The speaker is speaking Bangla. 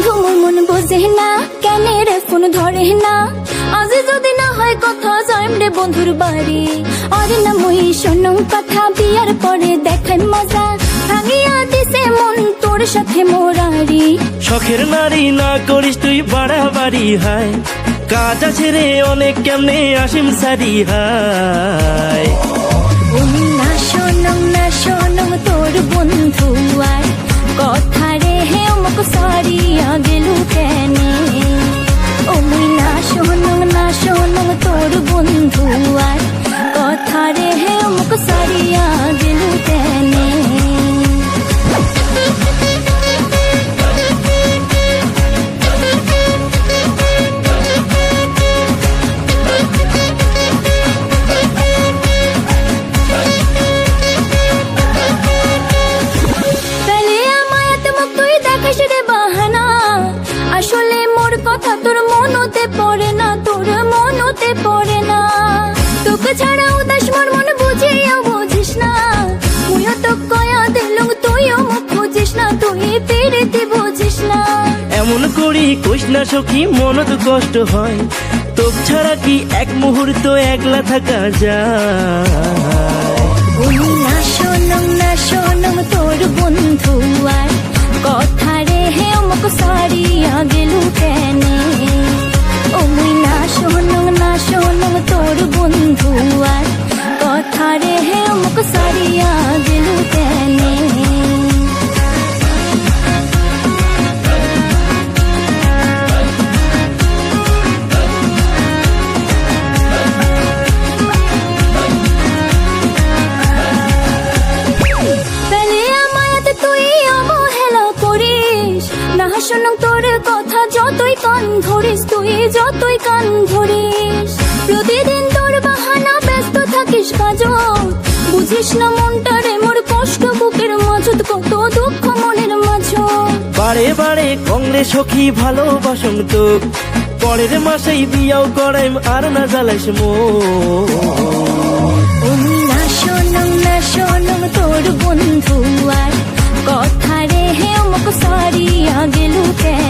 বন্ধু মোর মন বোঝে না, কেনে রে ফোন ধরে না। আজ যদি না হয় কথা যাইম রে বন্ধুর বাড়ি। আরে না মই শোনো কথা, বিয়ার পরে দেখাই মজা। ভাঙিয়া দিছে মন তোর সাথে মোরারি। শখের নারী না করিস তুই বাড়াবাড়ি হায়, কাজ আছে রে অনেক কেমনে আসিম সারি হায়। না শোনো তোর বন্ধু আর কথা রে হে অমুক সারিয়া গেলু কেনে। ও মুই না শোনো তোর বন্ধু আর কথা রে হে অমুক সারিয়া গেলু কেনে। আসলে মোর কথা তোর মনতে পড়ে না, তোর মনতে পড়ে না। তোকে ছাড়া উদাস মোর মন বুঝিয়াও বুঝিস না। মুইও তো কয়া দিলুম তুইও মুখ বুঝিস না, তুই পেরেতে বুঝিস না। এমন করি কইস না সখী, মনত কষ্ট হয়। তোক ছাড়া কি এক মুহূর্ত একলা থাকা যায়। না শোনো তোর বন্ধু আর কথা রে হে অমুক সারিয়া গেলু কেনে। ও মুই না শোনো তোর বন্ধু আর কথা রে হে অমুক সারিয়া গেলু কেনে। শোনো তোর কথা যতই কান ধরিস, তুই যতই কান ধরিস। প্রতিদিন তোর বাহানা ব্যস্ত থাকিস কাজ, বুঝিস না মনটারে মোর কষ্ট বুকের মাঝত, কত দুঃখ মনের মাঝ। বারে বারে কংরে সখী ভালোবাসুম তোক, পরের মাসেই বিয়াও করাইম আর না জ্বালাইস মো। না শোনো তোর বন্ধু আর কথা রে হে অমুক সারিয়া গেলু কেনে।